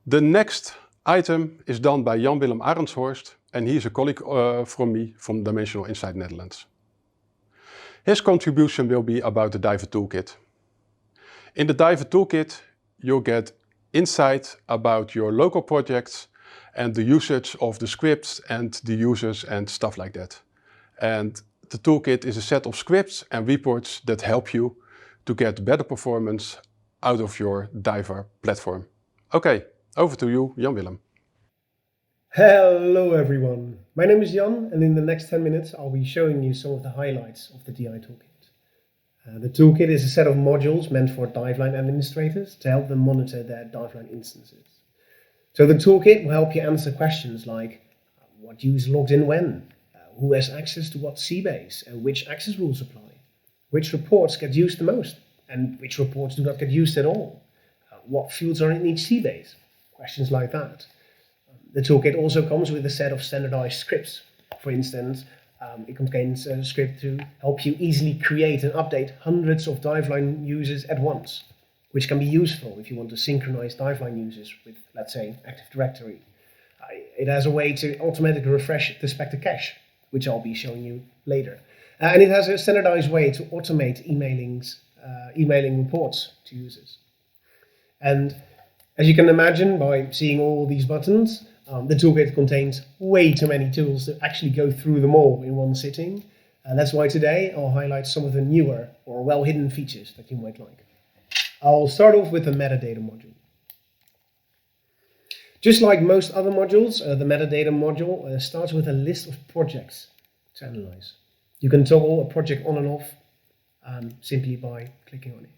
The next item is done by Jan-Willem Arentshorst, and he is a colleague from me from Dimensional Insight Netherlands. His contribution will be about the Diver Toolkit. In the Diver Toolkit, you'll get insight about your local projects and the usage of the scripts and the users and stuff like that. And the toolkit is a set of scripts and reports that help you to get better performance out of your Diver platform. Okay, over to you, Jan-Willem. Hello everyone, my name is Jan, and in the next 10 minutes I'll be showing you some of the highlights of the DI Toolkit. The toolkit is a set of modules meant for Diveline administrators to help them monitor their Diveline instances. So the toolkit will help you answer questions like what user logged in when, who has access to what cbase, and which access rules apply, which reports get used the most, and which reports do not get used at all, what fields are in each cbase, questions like that. The toolkit also comes with a set of standardized scripts. For instance, it contains a script to help you easily create and update hundreds of Diveline users at once, which can be useful if you want to synchronize Diveline users with, let's say, Active Directory. It has a way to automatically refresh the Spectre cache, which I'll be showing you later. And it has a standardized way to automate emailing reports to users. And as you can imagine, by seeing all these buttons, the toolkit contains way too many tools to actually go through them all in one sitting. That's why today I'll highlight some of the newer or well-hidden features that you might like. I'll start off with the metadata module. Just like most other modules, the metadata module starts with a list of projects to analyze. You can toggle a project on and off simply by clicking on it.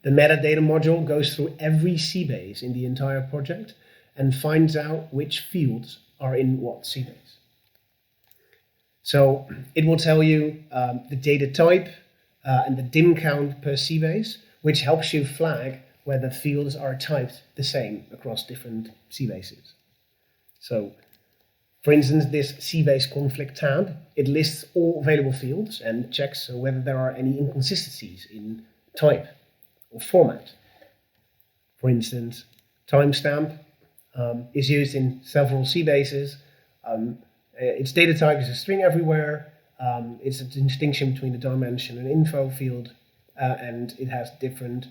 The metadata module goes through every cbase in the entire project and finds out which fields are in what cbase. So it will tell you the data type and the dim count per cbase, which helps you flag whether fields are typed the same across different cbases. So, for instance, this cbase conflict tab, it lists all available fields and checks whether there are any inconsistencies in type or format. For instance, timestamp is used in several cbases. Its data type is a string everywhere. It's a distinction between the dimension and info field, and it has different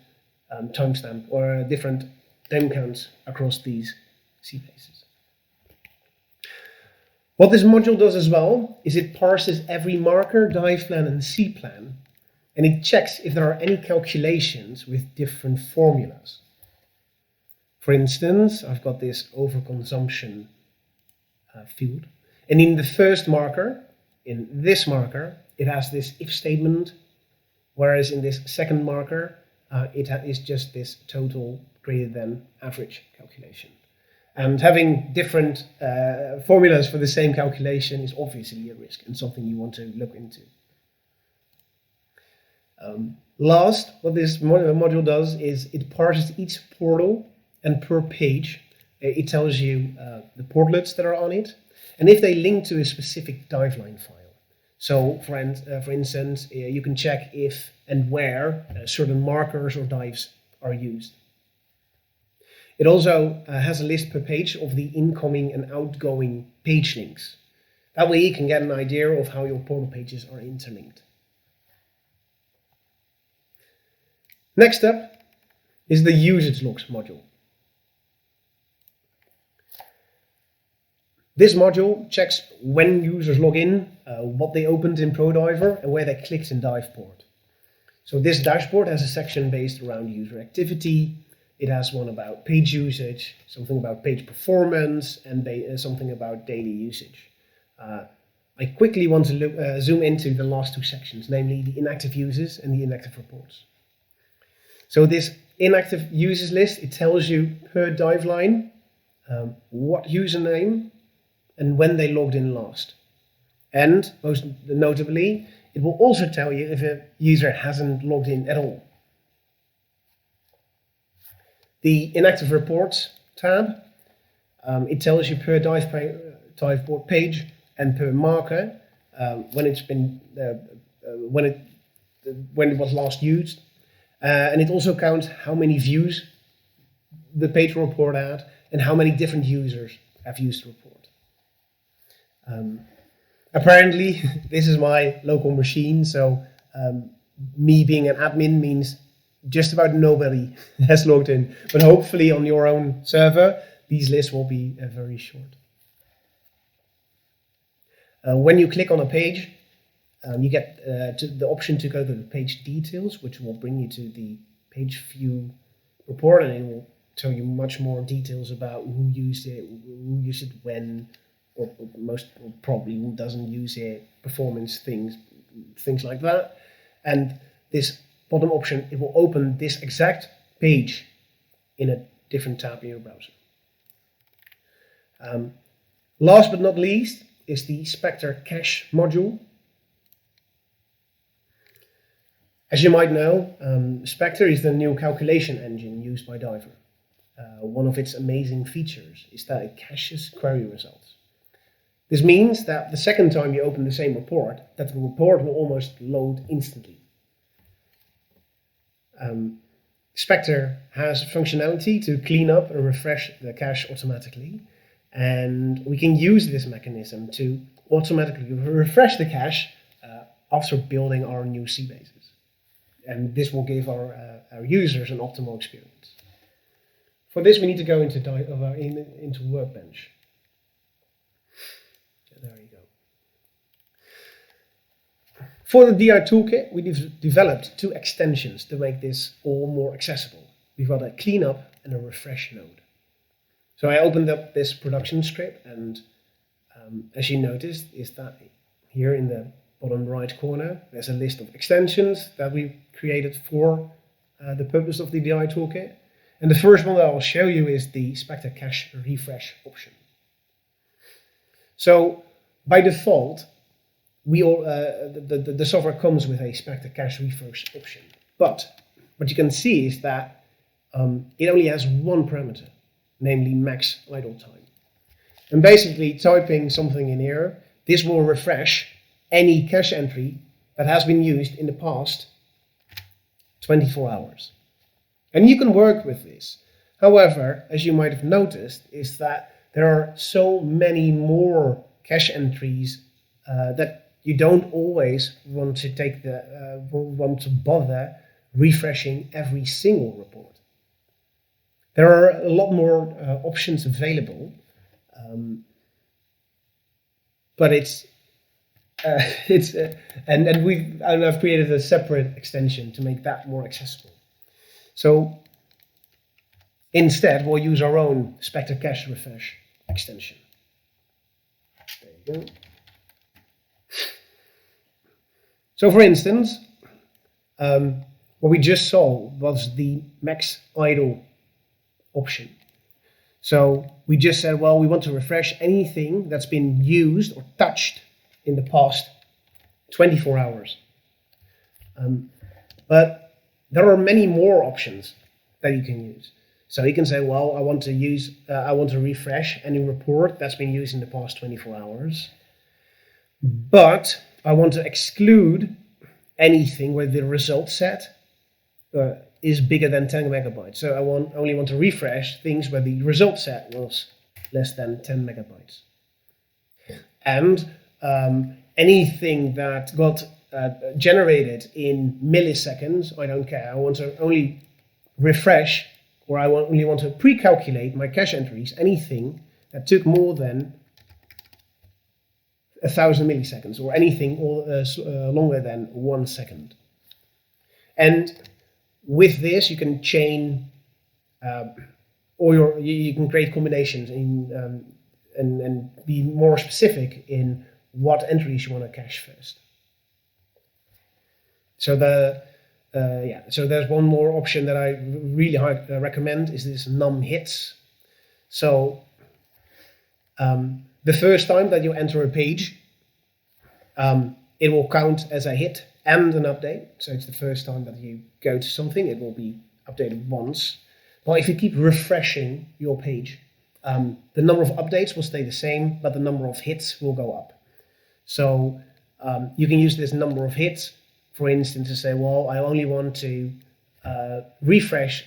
timestamp or different dim counts across these cbases. What this module does as well is it parses every marker, dive plan, and cplan, and it checks if there are any calculations with different formulas. For instance, I've got this overconsumption field, and in the first marker, in this marker, it has this if statement, whereas in this second marker, it is just this total greater than average calculation. And having different formulas for the same calculation is obviously a risk and something you want to look into. Last, what this module does is it parses each portal, and per page it tells you the portlets that are on it and if they link to a specific Diveline file. So, for instance, you can check if and where certain markers or dives are used. It also has a list per page of the incoming and outgoing page links. That way you can get an idea of how your portal pages are interlinked. Next up is the usage logs module. This module checks when users log in, what they opened in ProDiver, and where they clicked in Diveport. So this dashboard has a section based around user activity. It has one about page usage, something about page performance, and something about daily usage. I quickly want to zoom into the last two sections, namely the inactive users and the inactive reports. So this inactive users list, it tells you per Diveline what username and when they logged in last. And most notably, it will also tell you if a user hasn't logged in at all. The inactive reports tab, it tells you per Diveport page and per marker when it was last used, and it also counts how many views the page will report at and how many different users have used the report. Apparently, this is my local machine, so me being an admin means just about nobody has logged in. But hopefully on your own server, these lists will be very short. When you click on a page, you get the option to go to the page details, which will bring you to the page view report, and it will tell you much more details about who used it when, or most probably who doesn't use it, performance things like that. And this bottom option, it will open this exact page in a different tab in your browser. Last but not least is the Spectre cache module. As you might know, Spectre is the new calculation engine used by Diver. One of its amazing features is that it caches query results. This means that the second time you open the same report, that the report will almost load instantly. Spectre has functionality to clean up and refresh the cache automatically, and we can use this mechanism to automatically refresh the cache after building our new cbases. And this will give our users an optimal experience. For this, we need to go into Workbench. There you go. For the DI Toolkit, we developed 2 extensions to make this all more accessible. We've got a cleanup and a refresh node. So I opened up this production script, and as you noticed, is that here in the bottom right corner, there's a list of extensions that we created for the purpose of the DI Toolkit. And the first one that I'll show you is the Spectre Cache Refresh option. So by default, the software comes with a Spectre Cache Refresh option. But what you can see is that it only has one parameter, namely max idle time. And basically typing something in here, this will refresh any cache entry that has been used in the past 24 hours. And you can work with this. However, as you might have noticed, is that there are so many more cache entries that you don't always want to bother refreshing every single report. There are a lot more options available, but I've created a separate extension to make that more accessible. So instead, we'll use our own Spectre Cache Refresh extension. There you go. So for instance, what we just saw was the max idle option. So we just said, well, we want to refresh anything that's been used or touched in the past 24 hours. But there are many more options that you can use. So you can say, well, I want to refresh any report that's been used in the past 24 hours. But I want to exclude anything where the result set is bigger than 10 megabytes. So I only want to refresh things where the result set was less than 10 megabytes. And anything that got generated in milliseconds, I don't care. I want to only refresh, or I only want to pre-calculate my cache entries, anything that took more than 1,000 milliseconds, or anything longer than 1 second. And with this, you can chain, or you can create combinations and be more specific in what entries you want to cache first. So so there's one more option that I really recommend is this num hits. So the first time that you enter a page, it will count as a hit and an update. So it's the first time that you go to something, it will be updated once. But if you keep refreshing your page, the number of updates will stay the same, but the number of hits will go up. So you can use this number of hits, for instance, to say, well, I only want to refresh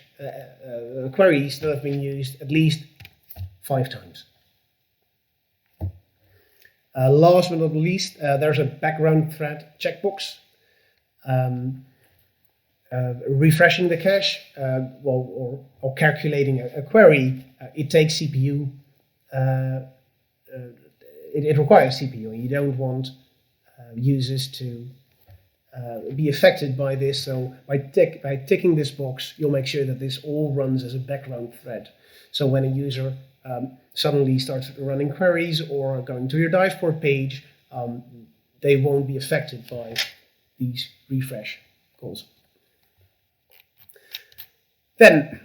queries that have been used at least 5 times. Last but not least, there's a background thread checkbox. Refreshing the cache, or calculating a query, it takes CPU. It requires CPU, and you don't want users to be affected by this. So by ticking this box, you'll make sure that this all runs as a background thread. So when a user suddenly starts running queries or going to your dashboard page, they won't be affected by these refresh calls. Then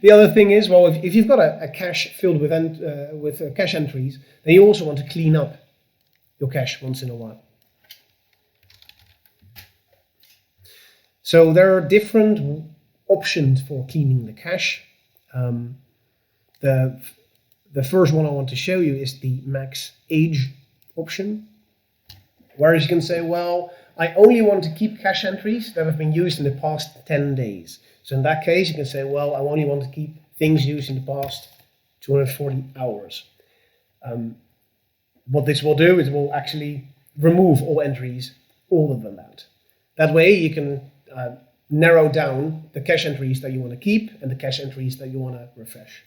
the other thing is, well, if you've got a cache filled with cache entries, then you also want to clean up your cache once in a while. So there are different options for cleaning the cache. The first one I want to show you is the max age option, whereas you can say, well, I only want to keep cache entries that have been used in the past 10 days. So in that case, you can say, well, I only want to keep things used in the past 240 hours. What this will do is it will actually remove all entries older than that. That way you can narrow down the cache entries that you want to keep and the cache entries that you want to refresh.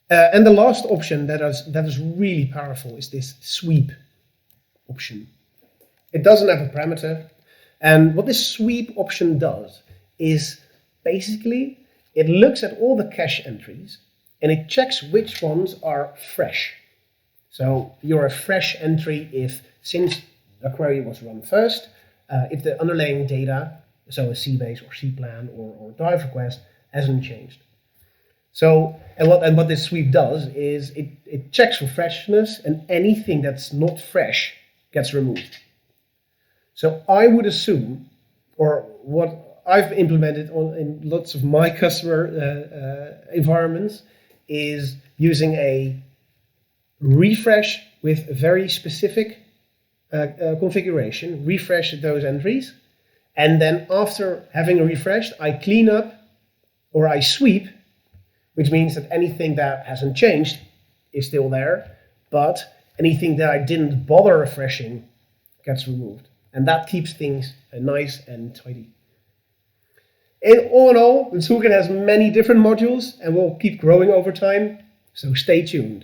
And the last option that is really powerful is this sweep option. It doesn't have a parameter, and what this sweep option does is basically it looks at all the cache entries and it checks which ones are fresh. So you're a fresh entry if since a query was run first, if the underlying data, so a cbase or cplan or dive request, hasn't changed. So, and what this sweep does is it checks for freshness, and anything that's not fresh gets removed. So I would assume, or what I've implemented in lots of my customer environments, is using a refresh with a very specific configuration, refresh those entries, and then after having refreshed, I clean up or I sweep, which means that anything that hasn't changed is still there, but anything that I didn't bother refreshing gets removed. And that keeps things nice and tidy. All in all, the toolkit has many different modules and will keep growing over time, so stay tuned.